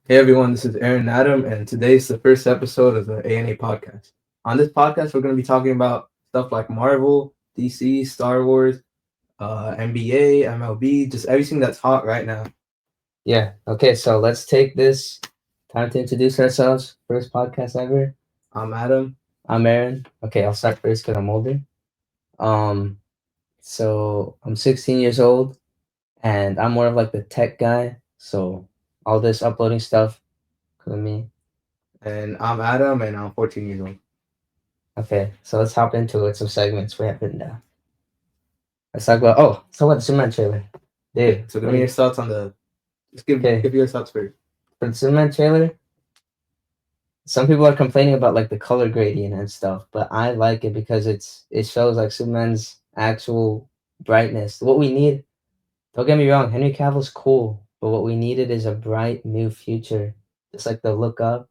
Hey everyone, this is Aaron Adam, and today's the first episode of the ANA podcast. On this podcast, we're going to be talking about stuff like Marvel, DC, Star Wars, NBA, MLB, just everything that's hot right now. Yeah. Okay. So let's take this time to introduce ourselves. First podcast ever. I'm Adam. I'm Aaron. Okay, I'll start first because I'm older. Um, so I'm 16 years old, and I'm more of like the tech guy. So all this uploading stuff for me. And I'm Adam, and I'm 14 years old. Okay, so let's hop into it. Some segments we have written down. Let's talk about the Superman trailer, Okay, dude. so give What do me your you? thoughts on the. Just give Okay, your thoughts first. for the Superman trailer, some people are complaining about like the color gradient and stuff, but I like it because it shows like Superman's actual brightness. What we need, don't get me wrong, Henry Cavill's cool, but what we needed is a bright new future. Just like the look up.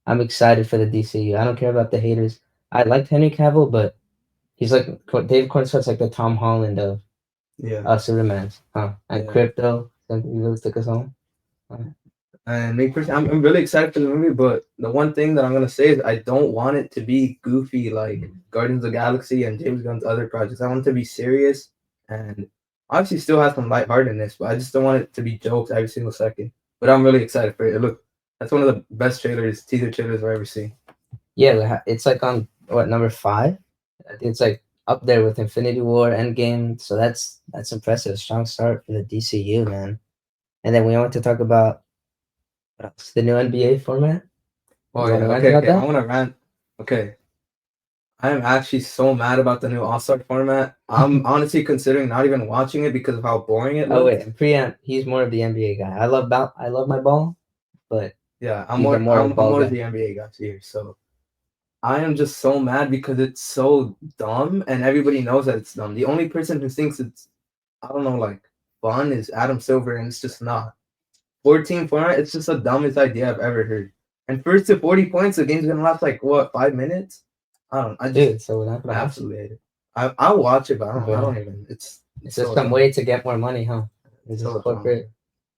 I'm excited for the DCU. I don't care about the haters. I liked Henry Cavill, but he's like Dave Cornsweet's like the Tom Holland of Yeah, Superman's, huh? And yeah. Crypto, he really took us home. And me personally, I'm really excited for the movie, but the one thing that I'm gonna say is I don't want it to be goofy like Guardians of the Galaxy and James Gunn's other projects. I want it to be serious and obviously still have some lightheartedness, but I just don't want it to be jokes every single second. But I'm really excited for it. Look, that's one of the best teaser trailers I've ever seen. Yeah, it's like on what number 5? I think it's like up there with Infinity War, Endgame. So that's impressive. Strong start for the DCU, man. And then we want to talk about what else? The new NBA format. Oh You want yeah, to rant okay, about okay. I that? want to rant. Okay, I am actually so mad about the new All Star format. I'm honestly considering not even watching it because of how boring it Oh wait, looks. and Priyan, he's more of the NBA guy. I love my ball, but Yeah, I'm he's a more more of a I'm ball more of guy. the NBA guy here. So I am just so mad because it's so dumb and everybody knows that it's dumb. The only person who thinks it's I don't know like fun is Adam Silver and it's just not. 14 format, it's just the dumbest idea I've ever heard. And first to 40 points, the game's gonna last like what 5 minutes? I just Dude, so we're not gonna watch it. absolutely hate it. I'll watch it, but I But don't even. It's it's just so some dumb. way to get more money, huh? It's It's just so dumb. corporate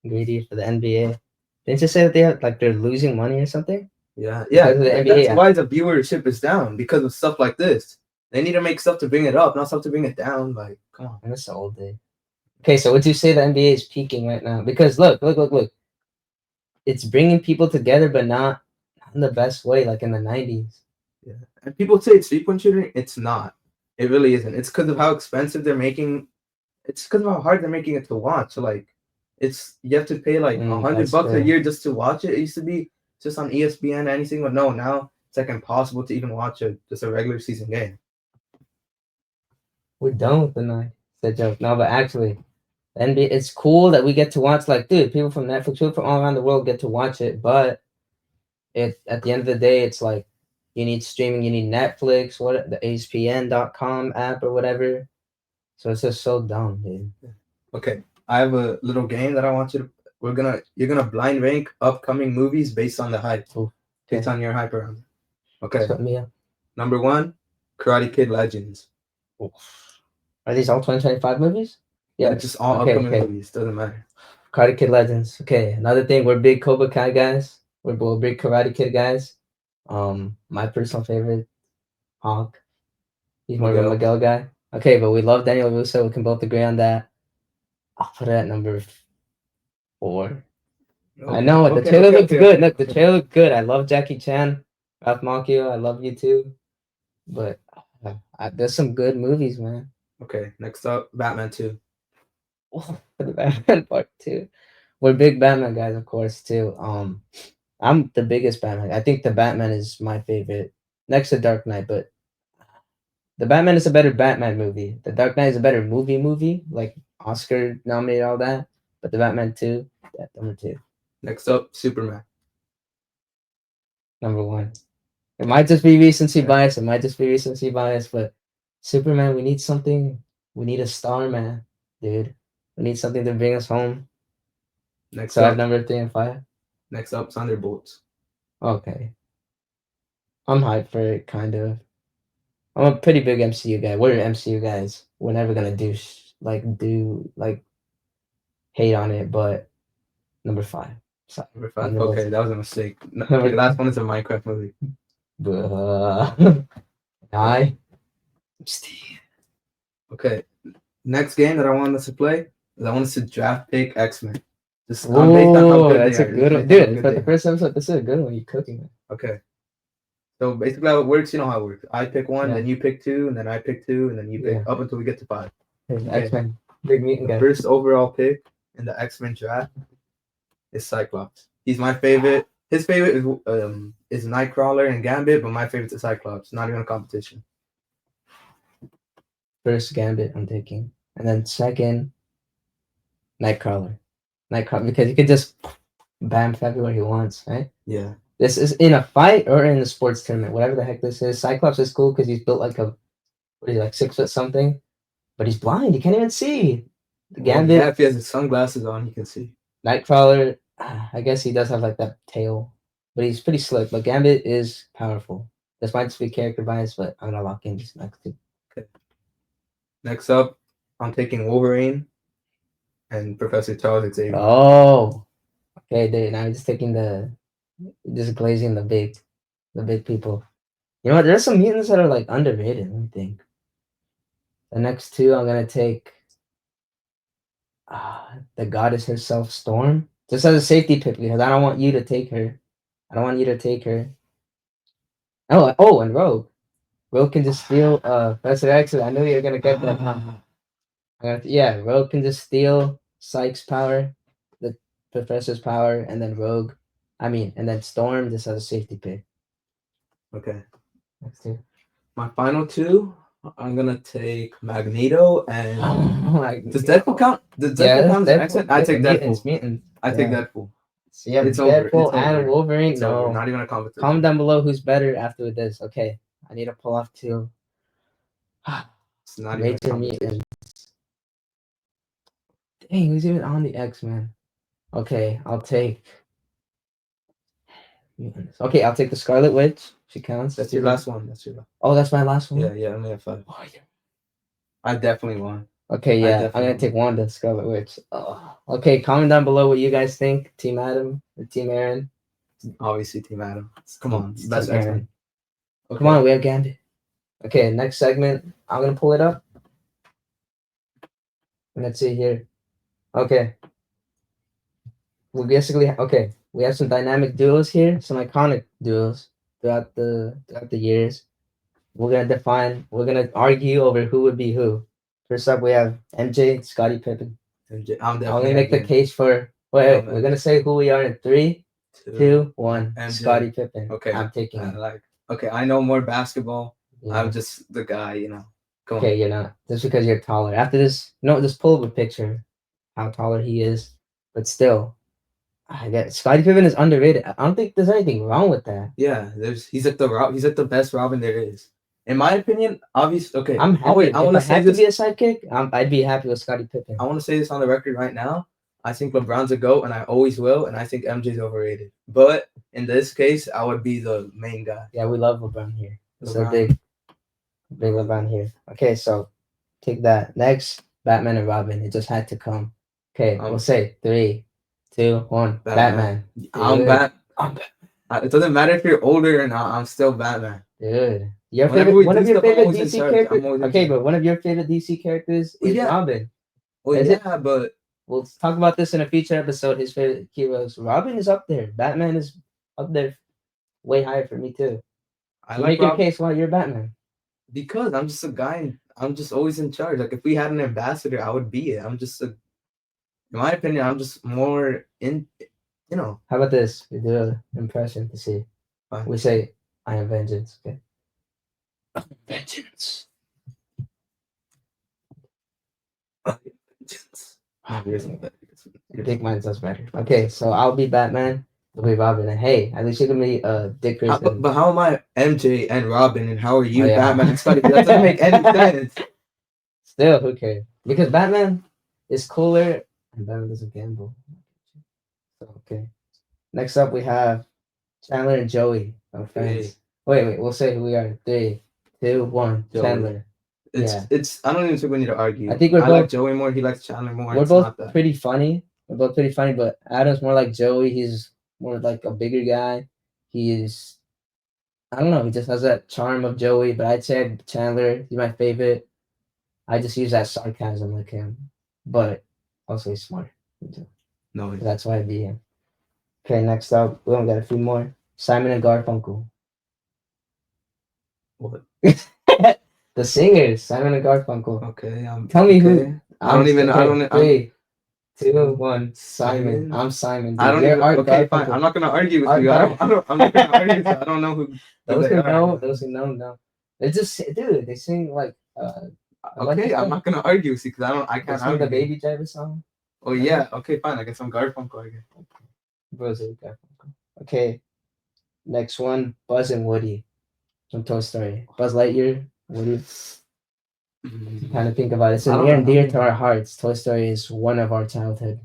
greedy for the NBA. Didn't you say that they're losing money or something Yeah, because yeah. of the That's NBA? why the viewership is down because of stuff like this. They need to make stuff to bring it up, not stuff to bring it down. Like, come on. I miss the old day. Okay, so would you say the NBA is peaking right now? Because look, it's bringing people together, but not in the best way, like in the '90s. Yeah. And people say it's 3 point shooting. It's not. It really isn't. It's because of how expensive they're making. It's because of how hard they're making it to watch. So, like, it's you have to pay like $100 That's bucks a true. year just to watch it. It used to be just on ESPN or anything, but no, now it's like impossible to even watch just a regular season game. We're done with the '90s. That joke. No, but actually, the NBA. It's cool that we get to watch. Like, dude, people from Netflix, people from all around the world get to watch it. But it at the end of the day, it's like you need streaming. You need Netflix, what the ESPN.com app or whatever. So it's just so dumb, dude. Okay, I have a little game that I want you to. You're gonna blind rank upcoming movies based on the hype, Ooh, based okay, on your hype around it. Okay, set me up. number one, Karate Kid Legends. Ooh. Are these all 2025 movies? Yeah, Yeah. just all Okay. upcoming Okay. movies. Doesn't matter. Karate Kid Legends. Okay. Another thing, we're big Cobra Kai guys. We're both big Karate Kid guys. My personal favorite, Hawk. He's more of a Miguel. Miguel guy. Okay, but we love Daniel Russo. We can both agree on that. I'll put it at number 4. I Okay, know it. The okay, trailer okay, looked okay, good. okay, Look, the okay. trailer looked good. I love Jackie Chan, Ralph Macchio. I love you too. But there's some good movies, man. Okay, next up, Batman 2. Oh, for the Batman Part 2. We're big Batman guys, of course, too. I'm the biggest Batman. I think the Batman is my favorite, next to Dark Knight. But the Batman is a better Batman movie. The Dark Knight is a better movie, like Oscar nominated all that. But the Batman 2, that number 2, Next up, Superman. number 1. It might just be recency Okay. bias. It might just be recency bias. But Superman, we need something. We need a star, man, dude. We need something to bring us home. Next So I have up, number 3 and 5. Thunderbolts. Okay, I'm hyped for it, kind of. I'm a pretty big MCU guy. We're MCU guys. We're never gonna do like hate on it, but Number five. Sorry. Number 5. On the Okay, list. that was a mistake. No, Number your last one is a Minecraft movie. Nine. Steve. Okay, next game that I want us to play is I want us to draft pick X-Men. Just based on how Oh, good they that's a are. Just good one. based on how Dude, good for they the are. first episode, this is a good one. You're cooking it. Okay. So basically how it works, you know how it works. I pick one, Yeah. then you pick two, and then I pick two, and then you pick Yeah. up until we get to 5. Here's Okay. X-Men. Big meeting The guy. first overall pick in the X-Men draft is Cyclops. He's my favorite. His favorite is Nightcrawler and Gambit, but my favorite's Cyclops. Not even a competition. First Gambit, I'm taking. And then second, Nightcrawler. Nightcrawler, because he could just bam everywhere he wants, right? Yeah. This is in a fight or in a sports tournament, whatever the heck this is. Cyclops is cool because he's built like a, what is he, like 6 foot something? But he's blind. He can't even see. The Well, Gambit, yeah, if he has his sunglasses on, he can see. Nightcrawler, I guess he does have like that tail, but he's pretty slick. But Gambit is powerful. This might just be character bias, but I'm gonna lock in these next two. Okay. Next up, I'm taking Wolverine and Professor Charles Xavier. Oh, okay, dude. Now you're just taking just glazing the big people. You know what? There's some mutants that are like underrated. Let me think. The next two, I'm gonna take the goddess herself, Storm, just as a safety pick because I don't want you to take her. I don't want you to take her. Oh, and Rogue. Rogue can just steal. Professor X. I knew you were gonna get that. Yeah, Rogue can just steal Psyche's power, the Professor's power, and then Rogue. And then Storm just as a safety pick. Okay. Next two. My final two, I'm gonna take Magneto and Like, does Deadpool count? Does yeah, Deadpool that's count as an Deadpool. X-Men? I take Deadpool. Mutant. I take Yeah. Deadpool. So you have It's over. Deadpool It's and over. Wolverine. It's No, over. Not even a competition. comment down below who's better after this. Okay, I need to pull off two. It's not even a Major competition. Mutant. Dang, who's even on the X-Men? Okay, I'll take mutants. Okay, I'll take the Scarlet Witch. She counts. That's your last one. That's your last. Oh, that's my last one. Yeah, I only have 5. Oh, yeah. I definitely won. Okay, yeah, I'm gonna take Wanda, Scarlet Witch. Oh. Okay, comment down below what you guys think. Team Adam or Team Aaron? Obviously, Team Adam. Come on, Team best Aaron. X-Men. Okay. Come on, we have Gambit. Okay, next segment. I'm gonna pull it up. Let's see here. Okay. We basically we have some dynamic duos here, some iconic duos throughout the years. We're gonna argue over who would be who. First up we have MJ, Scottie Pippen. I'm gonna make the case for wait, we're gonna say who we are in 3, 2, 1. MJ. Scottie Pippen. Okay. I'm taking him. Okay, I know more basketball. Yeah. I'm just the guy, Come okay, on. you're not. Just because you're taller. After this, just pull up a picture how taller he is. But still, I get Scottie Pippen is underrated. I don't think there's anything wrong with that. Yeah, he's like the best Robin there is. In my opinion, obviously. Okay, I'm happy. I want to say this. To be a sidekick, I'd be happy with Scottie Pippen. I want to say this on the record right now. I think LeBron's a GOAT, and I always will, and I think MJ's overrated. But in this case, I would be the main guy. Yeah, we love LeBron here. It's a big LeBron here. Okay, so take that. Next, Batman and Robin. It just had to come. Okay, we'll say 3, 2, 1. Batman. I'm Batman. It doesn't matter if you're older or not. I'm still Batman. Dude, one of your favorite DC characters. Okay, but one of your favorite DC characters is Robin. Well, is yeah, but we'll talk about this in a future episode. His favorite heroes. Robin is up there. Batman is up there, way higher for me too. I like make your case why you're Batman. Because I'm just a guy. And I'm just always in charge. Like if we had an ambassador, I would be it. In my opinion, I'm just more in. How about this? We do an impression to see. Fine. We say, "I am vengeance." Okay. Vengeance. Vengeance. I think mine sounds better. Okay, so I'll be Batman. You'll be Robin. And hey, at least you can be Dick Grayson. But how am I MJ and Robin, and how are you Batman and Scottie? That doesn't make any sense. Still, who cares? Because Batman is cooler, and Batman doesn't gamble. Okay. Next up, we have Chandler and Joey, our friends. Wait. We'll say who we are. 3, 2, 1. Joey. Chandler. It's. I don't even think we need to argue. I think I like Joey more. He likes Chandler more. We're both pretty funny, They're both pretty funny, but Adam's more like Joey. He's more like a bigger guy. He's I don't know. He just has that charm of Joey, but I'd say Chandler. He's my favorite. I just use that sarcasm like him, but also he's smart. No, That's why I beat him. Okay, next up, we only got a few more. Simon and Garfunkel. what? The singers, Simon and Garfunkel. Okay, Tell me okay. who. I don't even. I don't. I'm 3, 2, 1. Simon. Simon. I'm Simon. I Dude. don't You're even. Art Okay, fine. Garfunkel. I'm not gonna argue with Art you. Gar- I'm not gonna argue with you. I don't know who those they who are. know, those who know. They just, dude, they sing like, a bunch of Okay, I'm stuff. not gonna argue with you because I They can't sing the argue. Baby Driver song. Oh yeah. Okay, fine. I guess I'm Garfunkel again. Bros are Garfunkel. Okay, next one, Buzz and Woody from Toy Story. Buzz Lightyear, Woody. Kind of think about it. It's I don't near and dear know. to our hearts. Toy Story is one of our childhood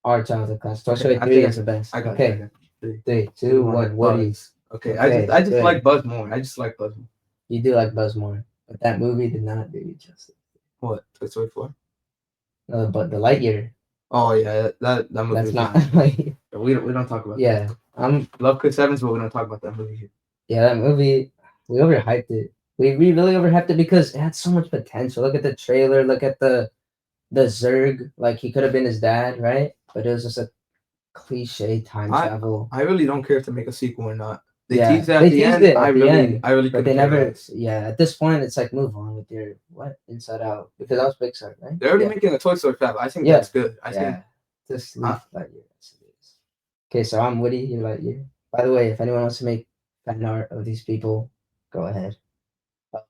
class. Toy Okay, Story I 3 think is the best. I got it. I Okay, got it. 3, 2, 1. Woody. Buzz. Okay, Okay, I just good. like Buzz more. I just like Buzz more. You do like Buzz more, but that movie did not do you justice. What? Toy Story 4? No, but the Lightyear, Oh yeah, that movie that's was not just like. we don't talk about Yeah, that. I'm. Love Chris Evans, but we don't talk about that movie here. Yeah, that movie. We overhyped it. We really overhyped it because it had so much potential. Look at the trailer. Look at the Zerg. Like he could have been his dad, right? But it was just a cliche time travel. I really don't care if they make a sequel or not. They Yeah, teased it at they the teased end. it at the end, I really but couldn't they care never. less. Yeah, at this point, it's like move on with your what Inside Out because that was Pixar, right? They're already Yeah, making a Toy Story 5. I think yeah, that's good. I think yeah. Just leave Lightyear as it is. Okay, so I'm Woody. You're Lightyear. By the way, if anyone wants to make fan art of these people, go ahead.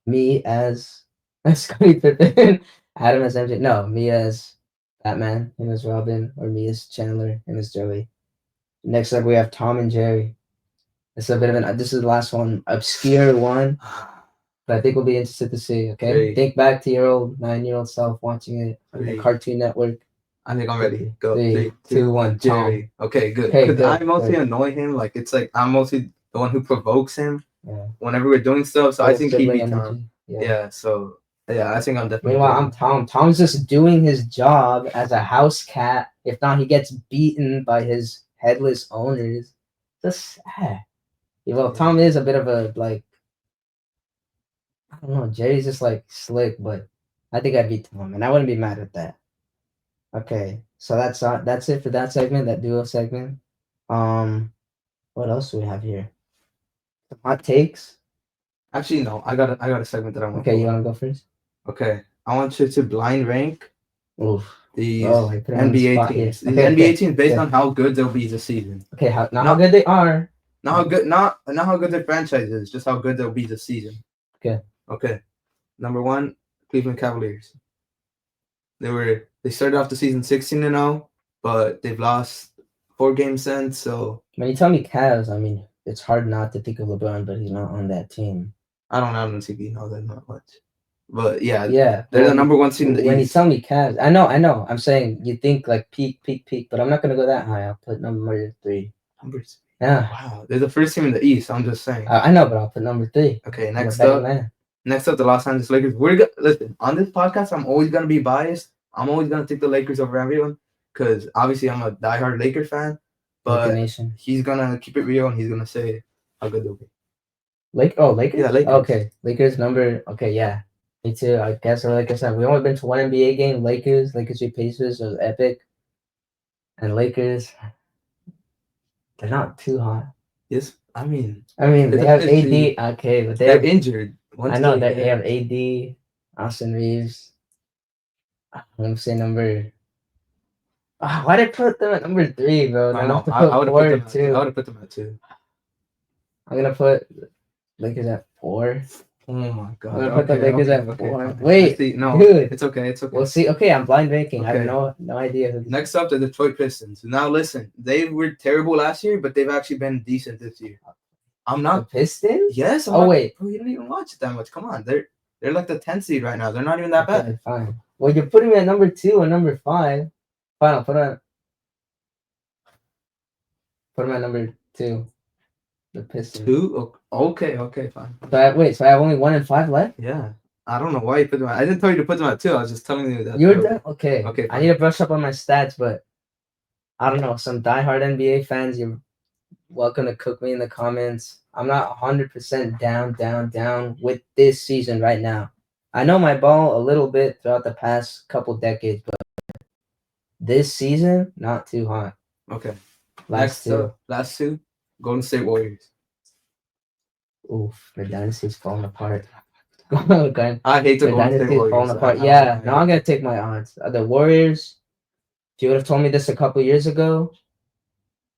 Me as Scottie Pippen, Adam as MJ. No, me as Batman, him as Robin, or me as Chandler, him as Joey. Next up, we have Tom and Jerry. It's a bit of an. This is the last one, obscure one, but I think we'll be interested to see. Okay, Great. think back to your old 9-year-old self watching it on the Great. Cartoon Network. I think I'm ready. Go. 3, 2, 1. Jerry. Okay, good. Okay, Because good, I mostly good. annoy him. Like it's like I'm mostly the one who provokes him Yeah. whenever we're doing stuff. So I Little think he'd sibling be Tom. energy. Yeah. So yeah, I think I'm definitely. Meanwhile, Jerry. I'm Tom. Tom's just doing his job as a house cat. If not, he gets beaten by his headless owners. Just sad. Yeah, well, Tom is a bit of a like. I don't know. Jerry's just like slick, but I think I'd be Tom, and I wouldn't be mad at that. Okay, so that's it for that segment, that duo segment. What else do we have here? Some hot takes. Actually, no. I got a segment that I want. Okay, you want to go first? Okay, I want you to blind rank Oof. these I put him on the NBA spot here. teams. These Okay, NBA okay, teams based okay. on how good they'll be this season. Okay, not how good they are. Not how good, not how good their franchise is, just how good they'll be this season. Okay. Okay. Number 1, Cleveland Cavaliers. They started off the season 16-0, but they've lost 4 games since. So when you tell me Cavs, I mean it's hard not to think of LeBron, but he's not on that team. I don't have them TV. No, they're not much. But yeah, they're the number 1 seed in the when East. you tell me Cavs, I know. I'm saying you think like peak, but I'm not gonna go that high. I'll put number 3. Numbers. Yeah. Wow, they're the first team in the East. I'm just saying. I know, but I'll put number 3. Okay, I'm a next betting up. man. Next up, the Los Angeles Lakers. Listen, on this podcast, I'm always gonna be biased. I'm always gonna take the Lakers over everyone because obviously I'm a diehard Lakers fan. Laker But Nation. he's gonna keep it real and he's gonna say how good they'll be. Lakers? Yeah, Lakers. Okay, Lakers number. Okay, yeah. Me too. I guess like I said, we only been to one NBA game. Lakers beat Pacers. It was epic. And Lakers, they're not too hot. Yes, I mean they have AD. Okay, but they're injured. I know that they have AD, Austin Reeves. I'm gonna say number. Why did I put them at number 3, bro? I know. I I would have put them at 2. I would have put them at 2. I'm gonna put Lakers at 4. Oh my god. I'm gonna put the Lakers at 4. Okay. Wait, no, dude. It's okay. It's okay. We'll see. Okay, I'm blind ranking. I Okay. have no idea. Next up, the Detroit Pistons. Now listen, they were terrible last year, but they've actually been decent this year. I'm The not. Pistons? Yes. Wait. Bro, you didn't even watch it that much. Come on, they're like the 10th seed right now. They're not even that bad. Okay, fine. Well, you're putting me at number 2 or number 5. Fine, I'll put him at number 2. The Pistons. 2? Okay, fine. So I have only 1 and 5 left? Yeah. I don't know why you put them at. I didn't tell you to put them at 2. I was just telling you that. You were done? Okay. Okay, I need to brush up on my stats, but I don't know, some diehard NBA fans, you're welcome to cook me in the comments. I'm not 100% down with this season right now. I know my ball a little bit throughout the past couple decades, but this season, not too hot. Okay. Last two. Last two, Golden State Warriors. Oof, the dynasty's falling apart. Okay. I hate the The Golden State dynasty's Warriors. falling apart. I don't Yeah, know now I'm gonna take my odds. The Warriors, if you would have told me this a couple years ago,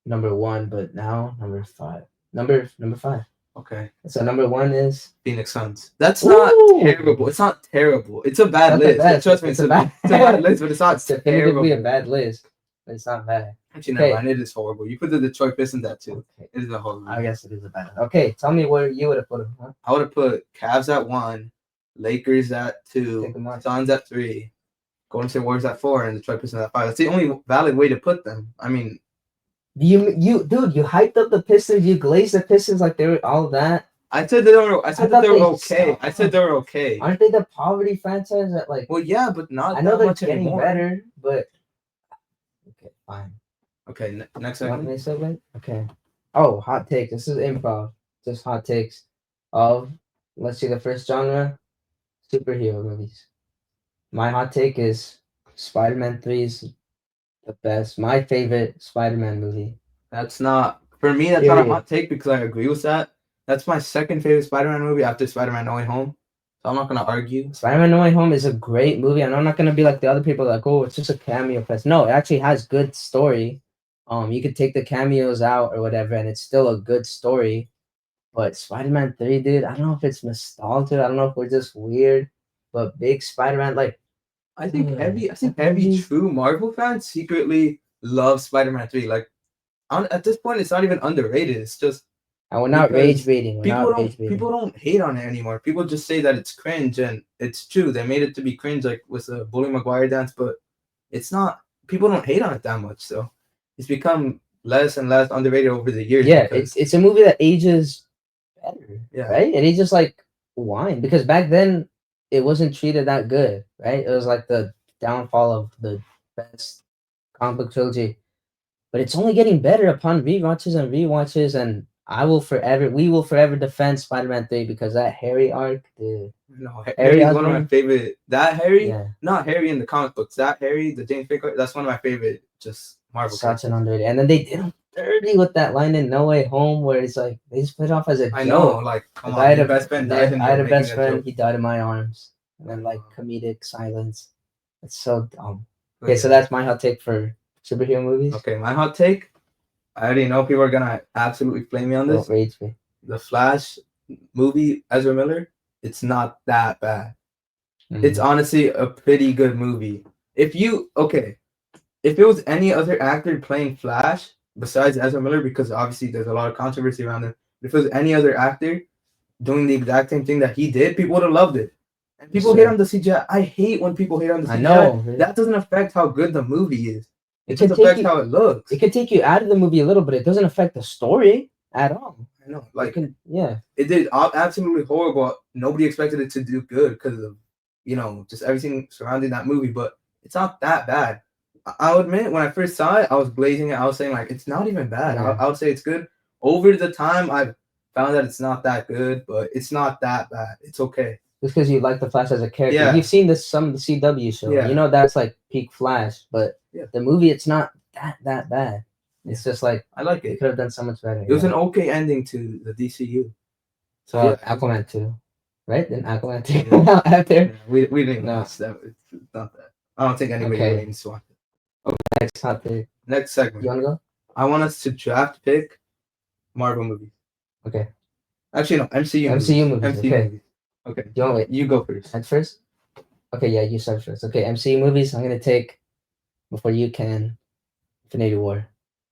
number one, but now number five. Number five. Okay. So number one is Phoenix Suns. That's not Ooh! terrible. It's not terrible. It's a bad Not the list. best. Trust me, It's a bad. it's a bad list, but it's not It's definitively terrible. a bad list, but it's not bad. Actually, Okay. never mind. It is horrible. You put the Detroit Pistons at 2. Okay. It is a horrible. I guess it is a bad. Okay, tell me where you would have put them. Huh? I would have put Cavs at 1, Lakers at 2, Take 'em on. Suns at 3, Golden State Warriors at 4, and Detroit Pistons at 5. That's the only valid way to put them. I mean, You dude, you hyped up the Pistons. You glazed the Pistons like they were all that. I said they were. I said that thought they were they okay. sucked. I said they were okay. Aren't they the poverty franchise that like? Well, yeah, but not I know that they're much getting anymore. better, but okay, fine. Okay, next You want me segment. to segment? Okay. Oh, hot take. This is improv. Just hot takes of. Let's see the first genre. Superhero movies. My hot take is Spider-Man 3 is the best. My favorite Spider-Man movie. That's not for me. That's not a Period. hot take because I agree with that. That's my second favorite Spider-Man movie after Spider-Man No Way Home. So I'm not gonna argue. Spider-Man No Way Home is a great movie, and I'm not gonna be like the other people like, oh, it's just a cameo fest. No, it actually has good story. You could take the cameos out or whatever, and it's still a good story. But Spider-Man 3, dude, I don't know if it's nostalgia. I don't know if we're just weird, but big Spider-Man, like I think every movie- true Marvel fan secretly loves Spider-Man 3. Like at this point, it's not even underrated. It's just and we're not because rage baiting. We're not rage baiting. people don't hate on it anymore. People just say that it's cringe, and it's true. They made it to be cringe, like with the Bully Maguire dance, but it's not. People don't hate on it that much, so it's become less and less underrated over the years. Yeah, because, it's a movie that ages better, Yeah. right? And he just like wine because back then it wasn't treated that good, right? It was like the downfall of the best comic book trilogy, but it's only getting better upon rewatches and rewatches. And we will forever defend Spider-Man 3 because that Harry arc, dude. no, Harry Harry's one of my Osborn? favorite. That Harry, Yeah, not Harry in the comic books. That Harry, the James Franco, that's one of my favorite. Just Marvel. such an underrated. And then they did him dirty with that line in No Way Home where it's like they just put it off as a I joke. know, like come Like, on, your best friend died. I had a best friend. He died in my arms, and then like comedic silence. It's so dumb. Okay, so that's my hot take for superhero movies. Okay, my hot take. I already know people are gonna absolutely flame me on Don't this. rage me. The Flash movie, Ezra Miller, it's not that bad. It's honestly a pretty good movie. If it was any other actor playing Flash besides Ezra Miller, because obviously there's a lot of controversy around him. If it was any other actor doing the exact same thing that he did, people would have loved it. And people hate on the CGI. I hate when people hate on the CGI. I know. That doesn't affect how good the movie is. It can just take affects you- how it looks. It could take you out of the movie a little, but it doesn't affect the story at all. I know. It Like can, yeah. it did absolutely horrible. Nobody expected it to do good because of just everything surrounding that movie. But it's not that bad. I'll admit, when I first saw it, I was glazing it. I was saying like it's not even bad. Yeah. I would say it's good. Over the time, I've found that it's not that good, but it's not that bad. It's okay. Just because you like the Flash as a character. Yeah. You've seen some of the CW show. Yeah. You know that's like peak Flash, but Yeah. the movie it's not that bad. It's just like I like they it. could have done so much better. It was an okay ending to the DCU. So yeah, Aquaman 2. Right? Then Aquaman 2 Yeah. come out after. Yeah, we didn't even No. watch that. It's not that. I don't think anybody Okay. really needs to watch it. Next hot take. Next segment. You wanna go? I want us to draft pick Marvel movies. Okay. Actually, no, MCU movies. MCU movies, okay. movies. Okay. You want to wait? You go first. At first? Okay, yeah, you start first. Okay, MCU movies, I'm gonna take before you can Infinity War.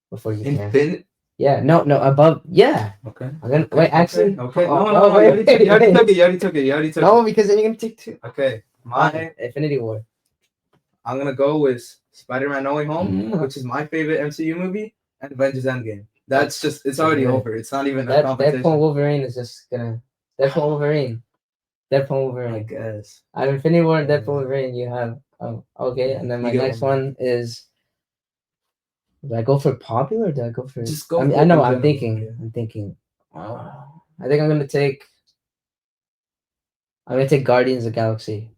Before you can. Yeah, no, above yeah. Okay. I'm gonna wait, actually. Okay. Oh, No. wait, You already wait. took it. You already took No, it. because then you're gonna take two. Okay. Infinity War. I'm gonna go with Spider-Man No Way Home, Mm. which is my favorite MCU movie, and Avengers Endgame. That's just it's already Yeah. over. It's not even a That competition. Deadpool Wolverine is just gonna Deadpool Wolverine. Deadpool I Wolverine. guess. I have Infinity War and Deadpool Wolverine. You have okay, and then my You get next one. one is Do I go for popular or do I go for? Just go I mean, for I it know. in I'm general. thinking. Yeah. I'm thinking. I think I'm gonna take. I'm gonna take Guardians of the Galaxy,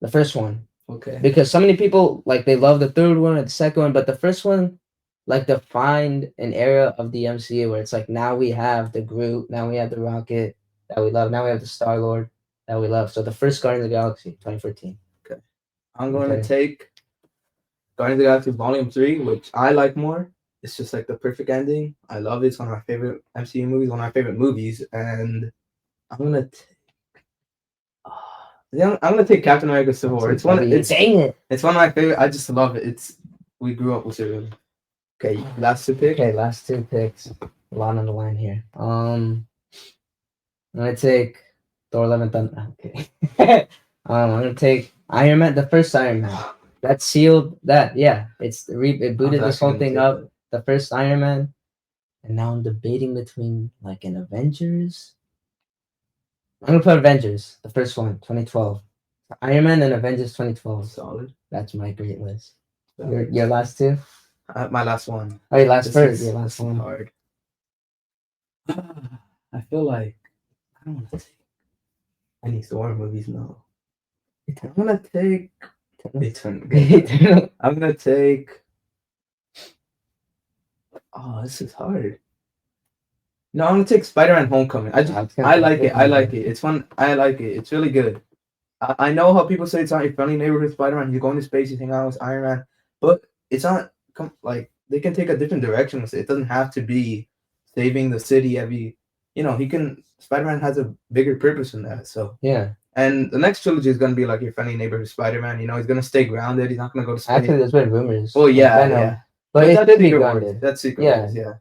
the first one, Okay. because so many people like they love the third one or the second one, but the first one like defined an era of the MCU where it's like now we have the Groot, now we have the Rocket that we love, now we have the Star Lord that we love. So the first Guardians of the Galaxy, 2014. Okay. I'm going to Okay. take Guardians of the Galaxy Volume 3, which I like more. It's just like the perfect ending. I love it. It's one of my favorite MCU movies, one of my favorite movies. And I'm going to yeah, I'm gonna take Captain America Civil War. It's one. Dang it. It's one of my favorite. I just love it. It's we grew up with it. Really. Okay, last two picks. Okay, last two picks. A lot on the line here. I'm gonna take Thor: Love and Thunder. Okay. I'm gonna take Iron Man, the first Iron Man. That sealed that. Yeah, it I was booted this actually whole gonna thing take up. that. The first Iron Man, and now I'm debating between like an Avengers. I'm gonna put Avengers, the first one, 2012. Iron Man and Avengers 2012. Solid. That's my great list. Solid. Your last two? My last one. Oh, your last This first. is Your last this is one. hard. I feel like I don't want to take any Thor movies now. I'm gonna take Eternal. I'm gonna take. Oh, this is hard. No, I'm gonna take Spider-Man: Homecoming. I like it. I like it. It's fun. I like it. It's really good. I know how people say it's not your friendly neighborhood Spider-Man. He's going to space. He's hanging out with Iron Man, but it's not. Like they can take a different direction with it. It doesn't have to be saving the city every. He can. Spider-Man has a bigger purpose than that. So Yeah. and the next trilogy is gonna be like your friendly neighborhood Spider-Man. He's gonna stay grounded. He's not gonna go to space. Actually, there's been rumors. Well, yeah, Venom, yeah. but it that's should be Secret Wars. grounded. That's Secret Yeah. Wars. Yeah.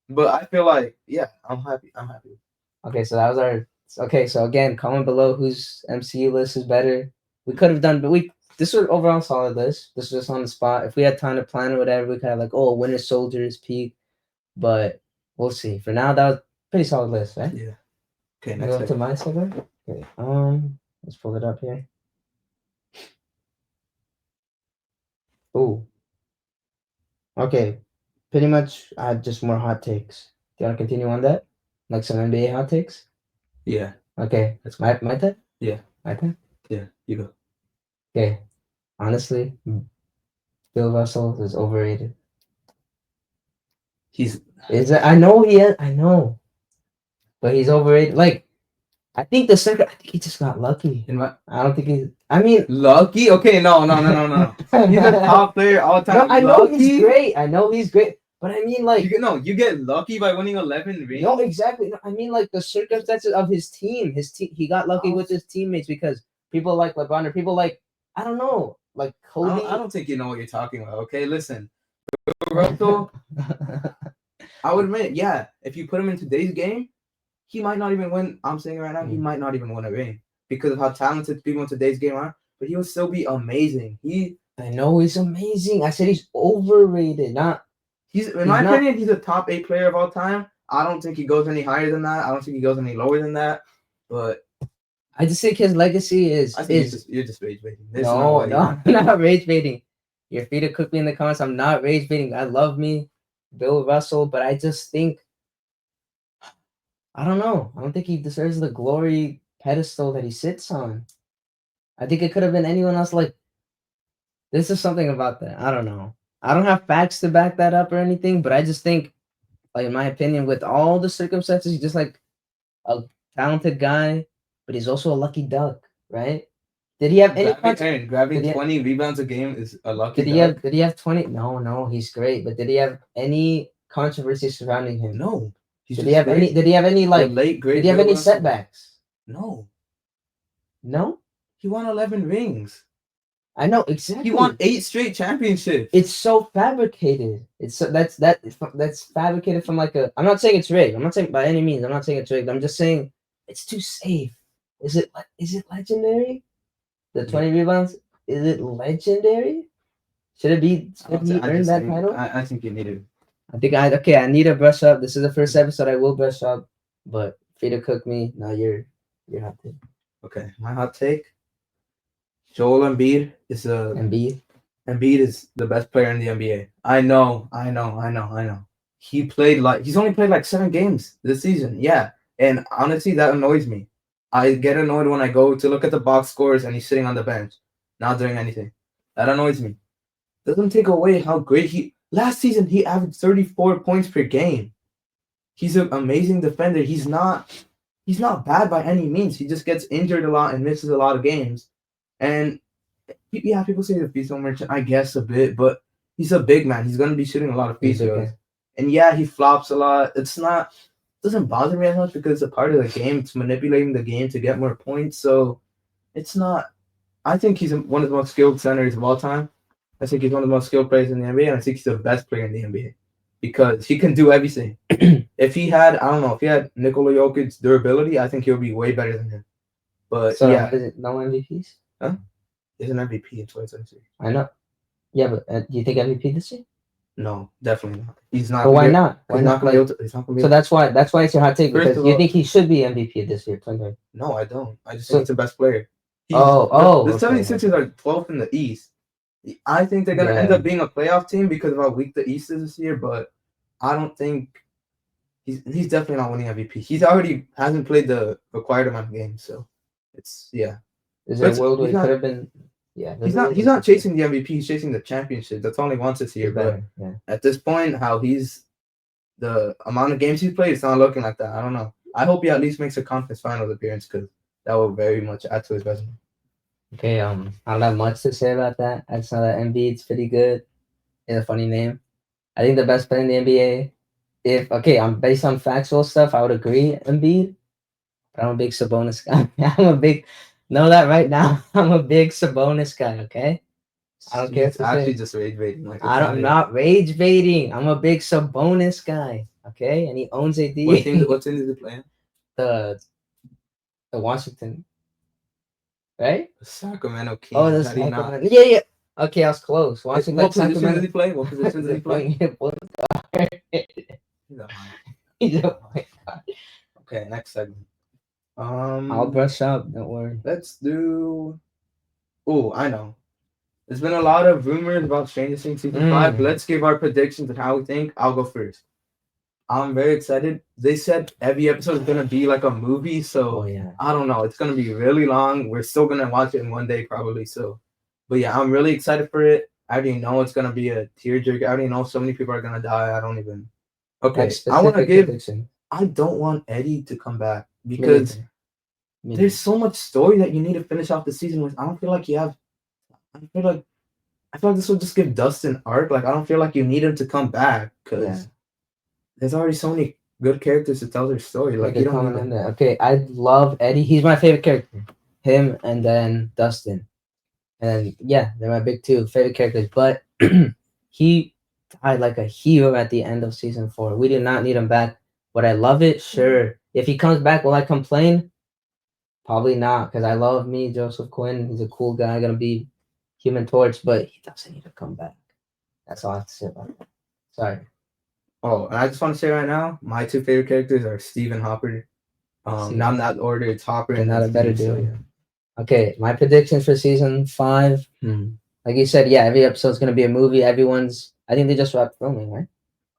But I feel like, yeah, I'm happy. I'm happy. Okay, so that was our. Okay, so again, comment below whose MCU list is better. We could have done, but this was overall solid list. This was just on the spot. If we had time to plan or whatever, we could have like, oh, Winter Soldier is peak, but we'll see. For now, that was pretty solid list, right? Yeah. Okay, Go next to my segment. Okay. Let's pull it up here. Oh. Okay. Pretty much, I had just more hot takes. Do you want to continue on that? Like some NBA hot takes? Yeah. Okay. That's my turn? Yeah. My turn? Yeah. You go. Okay. Honestly, Bill Russell is overrated. He's. Is it? I know he is. I know, but he's overrated. Like, I think the second. I think he just got lucky. I don't think he's. I mean, lucky. Okay, no. He's a top player all time. No, I know he's great. I know he's great. But I mean, like, you get lucky by winning 11 rings. No, exactly. No, I mean, like the circumstances of his team. He got lucky with his teammates because people like LeBron or people like I don't know, like Kobe. I don't think you know what you're talking about. Okay, listen, Russell. I would admit, yeah, if you put him in today's game, he might not even win. I'm saying right now, he might not even win a ring because of how talented people in today's game are. But he will still be amazing. I know he's amazing. I said he's overrated. In my opinion, he's a top 8 player of all time. I don't think he goes any higher than that. I don't think he goes any lower than that. But I just think his legacy is. You're just rage baiting. No, I'm not rage baiting. You're free to cook me in the comments. I'm not rage baiting. I love me, Bill Russell, but I just think I don't know. I don't think he deserves the glory pedestal that he sits on. I think it could have been anyone else. Like, this is something about that. I don't know. I don't have facts to back that up or anything, but I just think, like, in my opinion, with all the circumstances, he's just like a talented guy, but he's also a lucky duck, right? Did he have any grabbing 20 rebounds a game is a lucky duck? Did he have 20? No, he's great. But did he have any controversy surrounding him? No. Did he have any like did he have any setbacks? No. No? He won 11 rings. I know exactly. He won 8 straight championships. It's so fabricated. That's fabricated from like a. I'm not saying it's rigged. I'm not saying by any means. I'm not saying it's rigged. I'm just saying it's too safe. Is it legendary? The 20 rebounds. Is it legendary? Should it be? Should he earn that title? I think you need it. I need to brush up. This is the first episode. I will brush up, but free to cook me. Now you're hot take. Okay, my hot take. Joel Embiid is a Embiid is the best player in the NBA. I know. He's only played like 7 games this season. Yeah, and honestly, that annoys me. I get annoyed when I go to look at the box scores and he's sitting on the bench, not doing anything. That annoys me. Doesn't take away how great he. Last season, he averaged 34 points per game. He's an amazing defender. He's not bad by any means. He just gets injured a lot and misses a lot of games. And yeah, people say the free throw merchant, I guess a bit, but he's a big man. He's gonna be shooting a lot of free He's a throws. guy. And yeah, he flops a lot. Doesn't bother me as much because it's a part of the game. It's manipulating the game to get more points. So it's not. I think he's one of the most skilled centers of all time. I think he's one of the most skilled players in the NBA, and I think he's the best player in the NBA because he can do everything. If he had, I don't know, if he had Nikola Jokic's durability, I think he'll be way better than him. But So yeah, what is it? No MVP? he's an MVP in 2023. I know. Yeah, but do you think MVP this year? No, definitely not. He's not. But why not? Why He's not not? gonna be Like, able to. He's not gonna be so able to. that's why it's your hot take First because of you all, think he should be MVP this year. 2023. no, I don't. I just So- think he's the best player. The Okay. 76ers are 12th in the East. I think they're gonna end Yeah. up being a playoff team because of how weak the East is this year. But I don't think he's definitely not winning MVP. He's already hasn't played the required amount of games, so it's yeah. Is there a But world where he's he could not. have been? Yeah. He's not. He's not chasing the MVP. He's chasing the championship. That's all he wants this year. He's But better. Yeah. at this point, how he's the amount of games he's played, it's not looking like that. I don't know. I hope he at least makes a conference finals appearance because that will very much add to his resume. Okay. I don't have much to say about that. I just know that Embiid's pretty good. It's a funny name. I think the best player in the NBA. I'm based on factual stuff, I would agree Embiid. But I'm a big Sabonis guy. Know that right now. I'm a big Sabonis guy. Okay. I don't care It's what to actually say. just rage baiting. Like I'm not rage baiting. I'm a big Sabonis guy. Okay, and he owns AD. What team? What team is he playing? the the Washington, right? The Sacramento Kings. Oh, the How do you not? Sacramento. Yeah. Okay, I was close. What Washington, position does he Sacramento. play? What position does he play? He's a high. He's a point guard. Okay, next segment. I'll brush up. Don't worry. Let's do. Oh, I know. There's been a lot of rumors about Stranger Things season 5. Let's give our predictions and how we think. I'll go first. I'm very excited. They said every episode is gonna be like a movie, so Oh yeah. I don't know. It's gonna be really long. We're still gonna watch it in one day probably. So, but yeah, I'm really excited for it. I already know it's gonna be a tearjerker. I already know so many people are gonna die. I don't even. Okay, Like I want to specific give. prediction. I don't want Eddie to come back Me because neither. Me there's so much story that you need to finish off the season with. I don't feel like you have. I feel like this will just give Dustin arc. Like I don't feel like you need him to come back because Yeah. there's already so many good characters to tell their story. Like you don't need in that. there. Okay, I love Eddie. He's my favorite character. Him and then Dustin. And yeah, they're my big two favorite characters. But he died like a hero at the end of season 4. We did not need him back. Would I love it? Sure. If he comes back, will I complain? Probably not, because I love me, Joseph Quinn. He's a cool guy, gonna be Human Torch, but he doesn't need to come back. That's all I have to say about that. Sorry. Oh, and I just want to say right now, my two favorite characters are Steve and Hopper. Not in that order. It's Hopper They're and not a better Steve, so, duo. yeah. Okay, my predictions for season 5. Like you said, yeah, every episode's gonna be a movie. I think they just wrapped filming, right?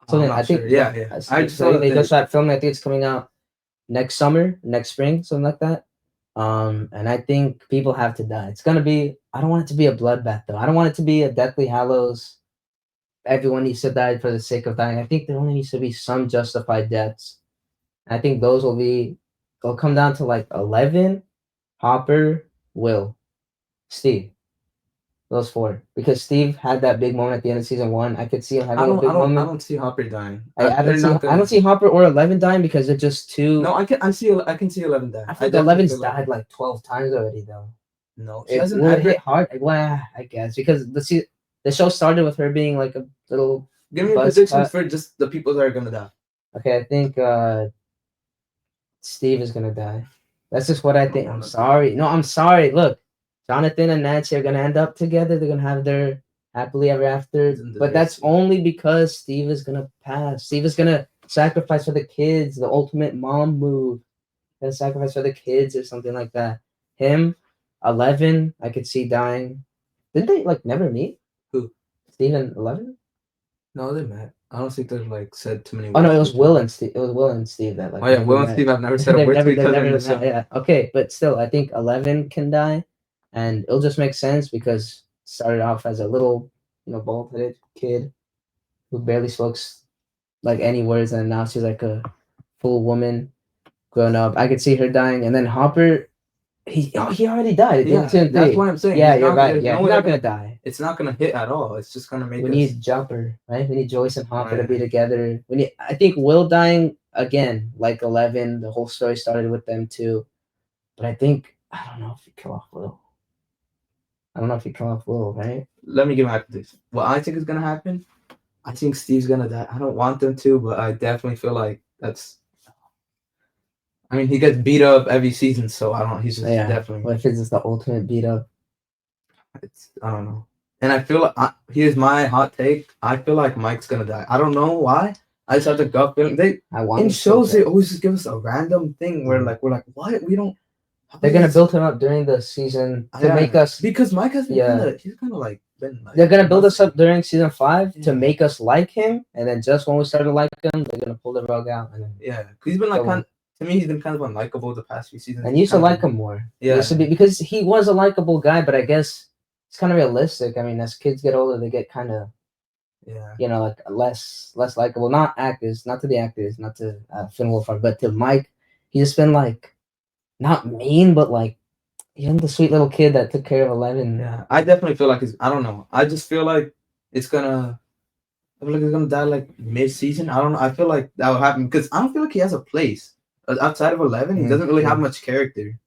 I'm So not I think sure. Yeah. I just saw that they just wrapped filming. I think it's coming out next summer, next spring, something like that. And I think people have to die. It's gonna be. I don't want it to be a bloodbath though. I don't want it to be a Deathly Hallows. Everyone needs to die for the sake of dying. I think there only needs to be some justified deaths. I think those will be. They'll come down to like 11. Hopper, Will, Steve. Those 4, because Steve had that big moment at the end of season 1. I could see him having a big I moment. don't see Hopper dying. I don't see Hopper or 11 dying because they're just too. No, I can see 11 dying. I think 11's died like 12 times already though. No, she It hasn't will ever. hit hard. Well, I guess because the show started with her being like a little. Give me buzz predictions cut. for just the people that are gonna die. Okay, I think Steve is gonna die. That's just what I think. I'm sorry. No, I'm sorry. Look, Jonathan and Nancy are gonna end up together. They're gonna have their happily ever after. But that's only because Steve is gonna pass. Steve is gonna sacrifice for the kids. The ultimate mom move. Gonna sacrifice for the kids or something like that. Him, 11, I could see dying. Didn't they like never meet? Who? Steven 11? No, they met. I don't think they've like said too many Oh no, words it to was each other. Will and Steve. It was Will and Steve that Oh like yeah, never Will and met. Steve have never said a word to each They've other in never the show. met. Yeah, okay, but still, I think 11 can die, and it'll just make sense because started off as a little, bald headed kid who barely spoke like any words, and now she's like a full woman grown up. I could see her dying, and then Hopper, he already died at the end of Yeah, season that's three. what I'm saying. Yeah, He's you're not. right. There's Yeah, no he's way not gonna die. it's not gonna hit at all. It's just gonna make We us. need Jumper, right? We need Joyce and Oh Hopper to be yeah, together. We need. I think Will dying again, like 11. The whole story started with them too, but I think I don't know if you kill off Will. I don't know if you kill off Will, right? let me get back to this. What I think is gonna happen. I think Steve's gonna die. I don't want them to, but I definitely feel like that's. I mean, he gets beat up every season, so I don't. He's just Yeah. definitely. What if it's just the ultimate beat up? I don't know. And I feel like here's my hot take. I feel like Mike's gonna die. I don't know why. I just have the gut feeling. They I want in him so shows they bad. always just give us a random thing where Mm. we're like what we don't. They're gonna build him up during the season to Yeah, make us. because Mike has been Yeah. he's kind of like been like They're gonna build us nothing. up during season 5 to Yeah. make us like him, and then just when we start to like him, they're gonna pull the rug out. And then Yeah, 'cause he's been like kill him. to me he's been kind of unlikable the past few seasons. And He's you used to kind of like him more. Yeah, Used to be because he was a likable guy, but I guess it's kind of realistic. I mean, as kids get older, they get kind of yeah, like less likable. Not actors, not to the actors, not to Finn Wolfhard, but to Mike. He's just been like not mean, but like the sweet little kid that took care of 11. yeah. I definitely feel like I don't know. I just feel like it's gonna. I feel like he's gonna die like mid-season. I don't know. I feel like that will happen because I don't feel like he has a place outside of 11. He doesn't really have True. much character.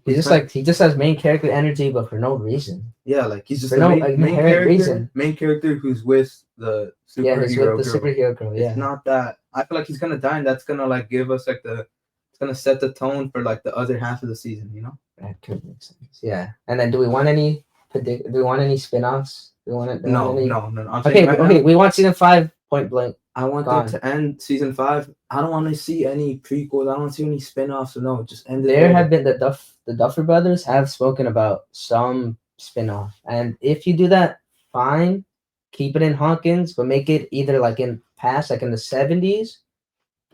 He's just like he just has main character energy, but for no reason. Yeah, like he's just For the no main inherent character. reason. Main character who's with the Yeah, he's with superhero the girl. superhero girl. Yeah. It's not that. I feel like he's gonna die, and that's gonna like give us like the. It's gonna set the tone for like the other half of the season. You know. That could make sense. Yeah. And then do we want any do we want any spin-offs? Do we want it? No. Any... I'm Okay, saying right okay. now, We want season 5 point blank. I want Gone. them to end season 5. I don't want to see any prequels. I don't want to see any spin-offs. No, just end it There there. have been the Duffer brothers have spoken about some spin-off, and if you do that, fine. Keep it in Hawkins, but make it either like in past, like in the 70s,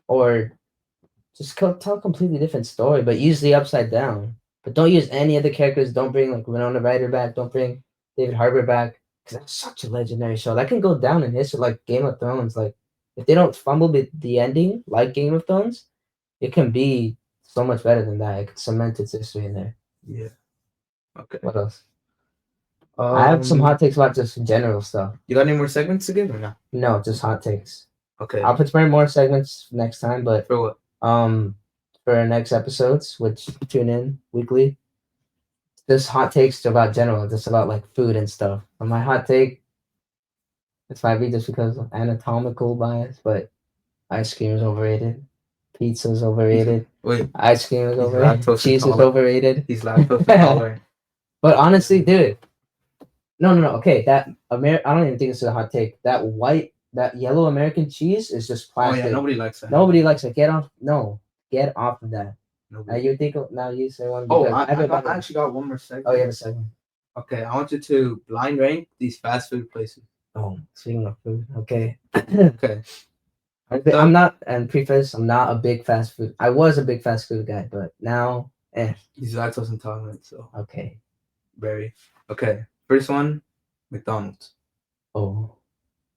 or just tell a completely different story, but use the upside down. But don't use any of the characters. Don't bring like Winona Ryder back. Don't bring David Harbour back because that's such a legendary show. That can go down in history like Game of Thrones. Like if they don't fumble the ending like Game of Thrones, it can be so much better than that. It could cement its history in there. Yeah. Okay. What else? I have some hot takes about just general stuff. You got any more segments to give or not? No, just hot takes. Okay. I'll prepare more segments next time, but for what? For our next episodes, which tune in weekly. Just hot takes about general, just about like food and stuff. And my hot take, this might be just because of anatomical bias, but ice cream is overrated. Pizza is overrated. Wait, ice cream is he's overrated. lactose Cheese is intolerant. overrated. He's lactose intolerant. But honestly, dude, no. Okay, that I don't even think it's a hot take. That yellow American cheese is just Oh plastic. yeah, nobody likes that. Nobody likes it. Get off. No, get off of that. Nobody. You think now you say one. Oh, I actually got one more segment. Oh, you have a segment. Okay, I want you to blind rank these fast food places. Oh, speaking of food, okay. Okay. I'm not, and preface, I'm not a big fast food. I was a big fast food guy, but now, He's lactose intolerant, so. Okay. Very. Okay. First one, McDonald's. Oh,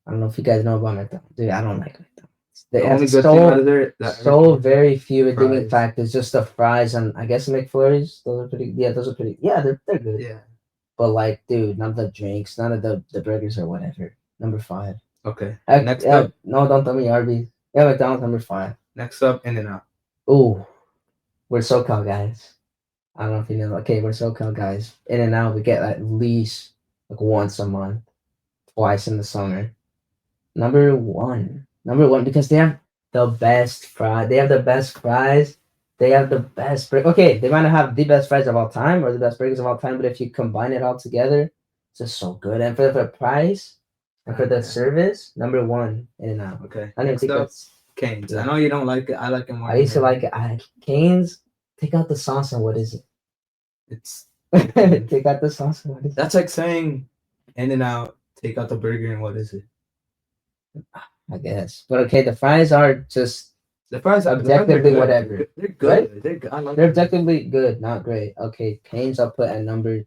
I don't know if you guys know about McDonald's. Dude, I don't like McDonald's. They The have only good thing out of there, so very few redeeming fries. factors. Just the fries and I guess the McFlurries. Those are pretty. Yeah, those are pretty. Yeah, they're good. Yeah. But like, dude, none of the drinks, none of the burgers or whatever. Number 5. Okay. Next up. No, don't tell me Arby's. Yeah, McDonald's number 5. Next up, In-N-Out. Ooh, we're SoCal guys. I don't know if you know. Okay, we're SoCal guys. In-N-Out, we get at least like once a month, twice in the summer. Number one, because they have the best fries. They have the best fries. They have the best. Okay, they might not have the best fries of all time or the best burgers of all time, but if you combine it all together, it's just so good. And for the price and for the service, number 1, In-N-Out. Okay. I don't even think that's Cane's. Yeah. I know you don't like it. I like it more. I used to like it. Cane's. Take out the sauce and what is it? It's Take out the sauce and what is it? that's like saying In-N-Out Take out the burger and what is it? I guess. But okay, the fries are just The fries are objectively good. They're whatever, good. They're right? good. They're good. I like They're them. objectively good, not great. Okay, Canes I'll put at number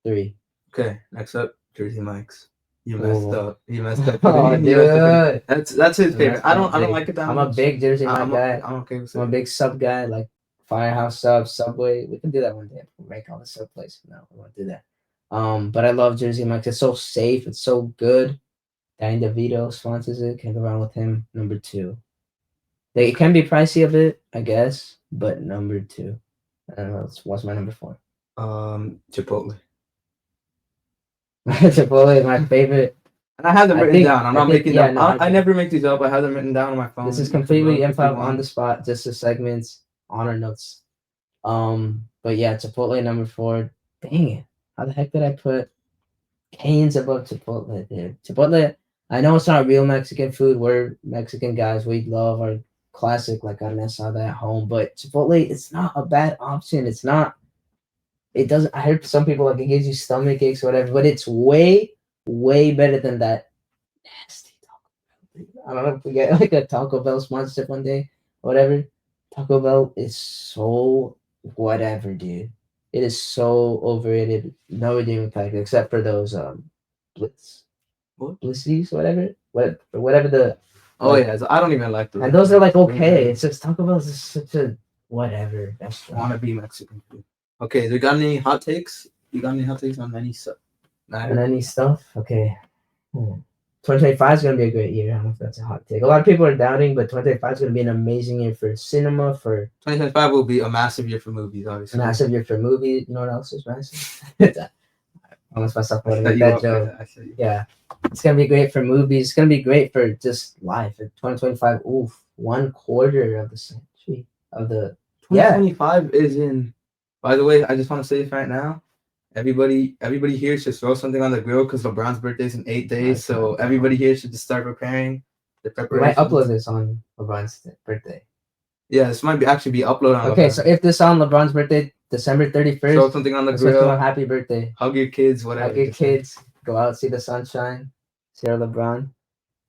3. Okay, next up, Jersey Mike's. You messed Oh, up. You messed up putting oh, it. You messed up putting. dude, That's his I favorite. messed up I don't big. like it that I'm a much. big Jersey Mike guy. I'm okay with I'm a it. big sub guy, like Firehouse sub, Subway. We can do that one day. We'll rank all the sub places. No, we won't do that. But I love Jersey Mike's. It's so safe. It's so good. Danny DeVito sponsors it. Can't go wrong with him. Number 2. It can be pricey a bit, I guess, but number 2. I don't know. What's my number 4? Chipotle. Chipotle is my favorite. And I have them written down. I'm I not think, making yeah, them. no, I never make these up. I have them written down on my phone. this is You can completely look if you improv on want. the spot, just the segments, honor notes. But yeah, Chipotle number 4. Dang it. How the heck did I put Canes above Chipotle, dude? Chipotle, I know it's not real Mexican food. We're Mexican guys. We love our classic, like I saw that at home. But Chipotle, it's not a bad option. It's not, it doesn't, I heard some people like it gives you stomach aches or whatever, but it's way, way better than that nasty Taco Bell. I don't know if we get like a Taco Bell sponsorship one day, or whatever. Taco Bell is so whatever, dude. It is so overrated. No redeeming factor except for those blitz, What? blitzies, whatever the Oh like. yeah, so I don't even like those. And those are like okay. It's just Taco Bell is just such a whatever restaurant. Wanna be Mexican food. Okay, you got any hot takes? You got any hot takes on any stuff? And any stuff. Okay. 2025 is going to be a great year. I don't know if that's a hot take. A lot of people are doubting, but 2025 is going to be an amazing year for cinema, for 2025 will be a massive year for movies, obviously. massive year for movies. You know what else is massive? I almost myself I out set of you that up. joke. I set you. Yeah. It's going to be great for movies. It's going to be great for just life. In 2025, oof, 1/4 of the century of the 2025 is in. By the way, I just want to say this right now. Everybody here should throw something on the grill because LeBron's birthday is in 8 days. So everybody here should just start preparing the We might preparations. upload this on LeBron's birthday. Yeah, this might actually be uploaded on. Okay, LeBron. so if this on LeBron's birthday, December 31st, throw something on the let's wish him a grill. happy birthday. Hug your kids, whatever. Hug your kids. Go out, see the sunshine. See our LeBron.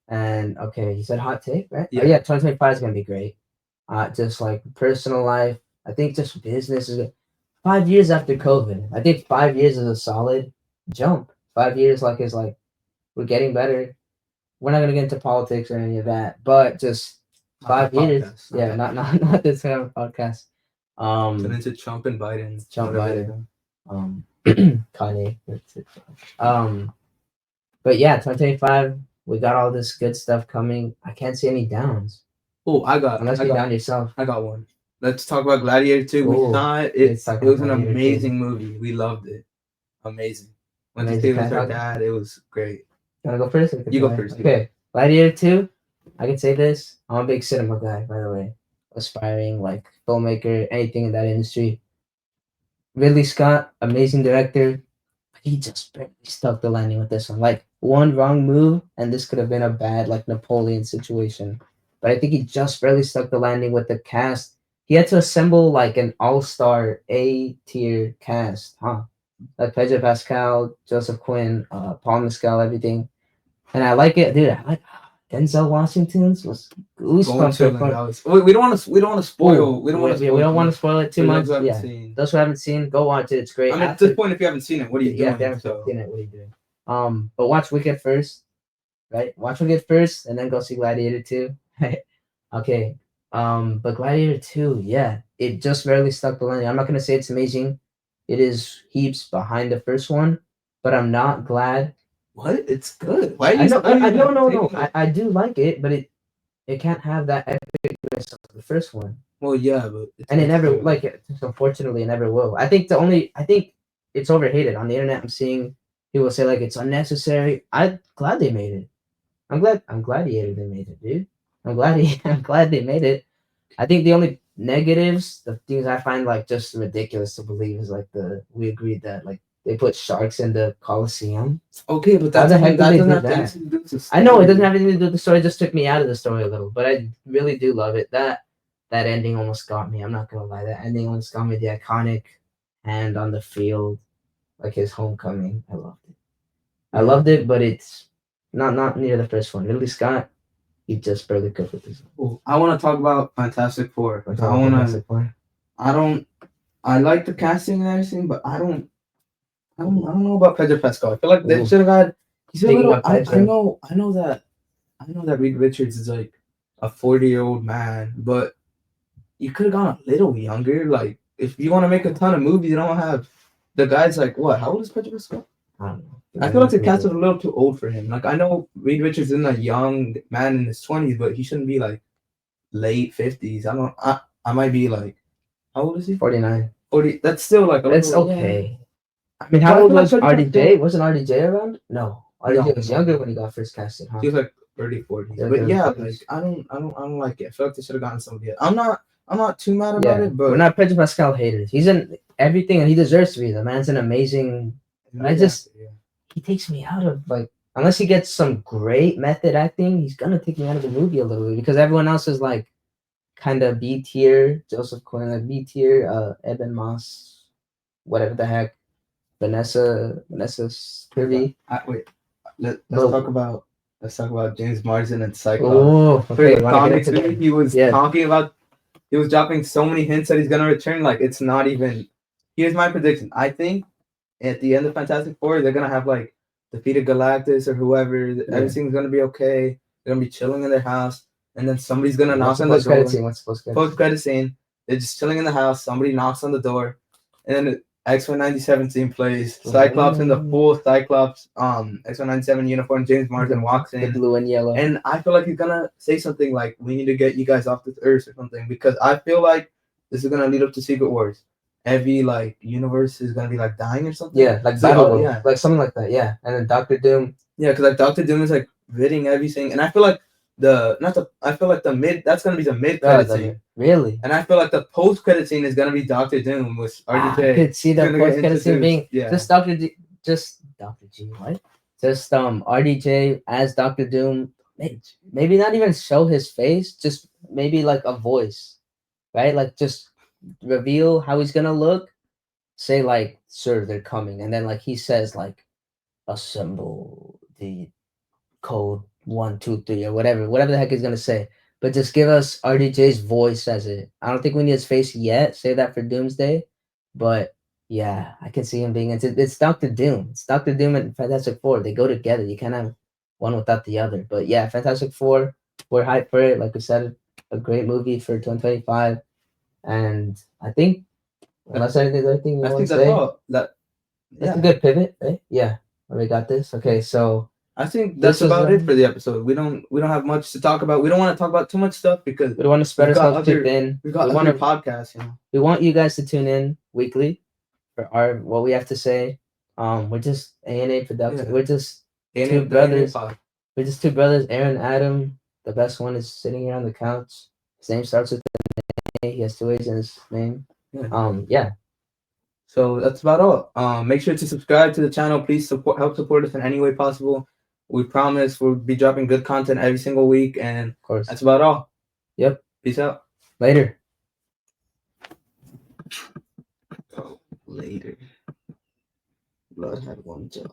And okay, you said hot take, right? Yeah. Oh, yeah, 2025 is gonna be great. Just like personal life. I think just business is good. 5 years after COVID. I think 5 years is a solid jump. 5 years is like we're getting better. We're not gonna get into politics or any of that, but just Not 5 years. podcast, Yeah, that not this kind of podcast. Turn into Trump and Biden. Trump whatever they Biden. Kanye. That's it. But yeah, 2025, we got all this good stuff coming. I can't see any downs. Oh, I got down yourself. I got one. Let's talk about Gladiator 2. We Ooh, saw it. let's talk It about was an Gladiator 2. amazing movie. We loved it. Amazing. Went to Amazing. see it Can I with our talk? dad. It was great. You wanna go first? Or You go continue? first. Okay. Gladiator 2. I can say this. I'm a big cinema guy, by the way. Aspiring like filmmaker, anything in that industry. Ridley Scott, amazing director. He just barely stuck the landing with this one. Like one wrong move, and this could have been a bad like Napoleon situation. But I think he just barely stuck the landing with the cast. He had to assemble like an all-star A tier cast, huh? Like Pedro Pascal, Joseph Quinn, Paul Mescal, everything. And I like it, dude. I like Denzel Washington's was goosebumps. We don't want to spoil. We don't want to spoil it too much. Yeah. Those who haven't seen, go watch it. It's great. I mean, at this point, if you haven't seen it, what are you doing? If you haven't seen it, what are you doing? But watch Wicked first, right? Watch Wicked first, and then go see Gladiator 2. Okay. But Gladiator 2, yeah, it just barely stuck the landing. I'm not gonna say it's amazing. It is heaps behind the first one, but I'm not glad. What? It's good. Why? I do like it, but it can't have that epicness of the first one. Well, yeah, but and it never unfortunately it never will. I think it's overhated on the internet. I'm seeing people say like it's unnecessary. I'm glad they made it. I'm glad they made it, dude. I'm glad they made it. I think the only negatives, the things I find like just ridiculous to believe is like we agreed that like they put sharks in the Coliseum. Okay, but that doesn't have anything to do with the story. I know it doesn't have anything to do with the story. It just took me out of the story a little, but I really do love it. That ending almost got me. I'm not gonna lie. That ending almost got me. The iconic hand on the field, like his homecoming. I loved it. I loved it, but it's not near the first one. Ridley Scott, he just barely cooked with this. Well, I want to talk about Fantastic Four. We're I talking want to. Fantastic Four. I don't. I like the casting and everything, but I don't know about Pedro Pascal. I feel like they Ooh. should have had. He's a Speaking little. of Pedro. I know that Reed Richards is like a 40-year-old man, but you could have gone a little younger. Like, if you want to make a ton of movies, you don't have the guy's like what? How old is Pedro Pascal? I don't know. I feel like the cast was a little too old for him. Like, I know Reed Richards isn't a young man in his 20s, but he shouldn't be like late 50s. I don't. I might be like, how old is he? 49. 40. That's still like a That's little. okay. Yeah. I mean, But how I old feel like was Pedro RDJ? Pascal. Wasn't RDJ around? No. RDJ was No. younger when he got first casted, huh? He was like early 40s. Yeah, But early yeah, 40s. like I don't like it. I feel like they should have gotten somebody else. I'm not too mad about Yeah, it, we're but not Pedro Pascal haters. He's in everything, and he deserves to be. The man's an amazing. I just he takes me out of like unless he gets some great method acting, he's gonna take me out of the movie a little bit because everyone else is like kind of B tier. Joseph Quinn, like B tier. Eben Moss, whatever the heck. Vanessa Kirby. Wait. But Let's talk about James Marsden and Cyclops. oh, For okay. the You wanna get comics into movie, that? he was Yeah. talking about. He was dropping so many hints that he's gonna return. Like, it's not even. Here's my prediction. I think at the end of Fantastic Four, they're gonna have like defeated Galactus or whoever. Everything's gonna be okay. They're gonna be chilling in their house, and then somebody's gonna knock on the door. What's the Post credit scene. They're just chilling in the house. Somebody knocks on the door, and then X-Men '97 scene plays. Cyclops in the full Cyclops X-Men '97 uniform. James Marsden walks The in, blue and yellow. and I feel like he's gonna say something like, "We need to get you guys off this Earth" or something, because I feel like this is gonna lead up to Secret Wars. Every like universe is gonna be like dying or something. Yeah, like So, Battle World, yeah. like something like that. Yeah, and then Doctor Doom. Yeah, because like Doctor Doom is like ridding everything, and I feel like I feel like the mid that's gonna be the mid credit scene. Really? And I feel like the post credit scene is gonna be Doctor Doom with RDJ. I could see that He's gonna post get credit scene being introduced. just Doctor G, what? Just RDJ as Doctor Doom. Maybe not even show his face, just maybe like a voice, right? Like just reveal how he's gonna look. Say like, "Sir, they're coming," and then like he says like, "Assemble the code 1, 2, 3," or whatever the heck he's gonna say. But just give us RDJ's voice as it. I don't think we need his face yet. Save that for Doomsday. But yeah, I can see him being it's Doctor Doom. It's Doctor Doom and Fantastic Four. They go together. You can't have one without the other. But yeah, Fantastic Four, we're hyped for it. Like we said, a great movie for 2025. And I think unless there's anything you I want think to that's say. all. That's a good pivot, right? Yeah. We got this. Okay, so I think that's about it for the episode. We don't have much to talk about. We don't want to talk about too much stuff because we don't want to spread ourselves too thin. We've got other podcasts, you know. We want you guys to tune in weekly for our what we have to say. We're just A&A production. Yeah. We're just two brothers. We're just two brothers, Aaron, Adam. The best one is sitting here on the couch. His name starts with an A. He has 2 A's in his name. Yeah. So that's about all. Make sure to subscribe to the channel. Please help support us in any way possible. We promise we'll be dropping good content every single week, and of course, that's about all. Yep. Peace out. Later. Later. Blood had one job.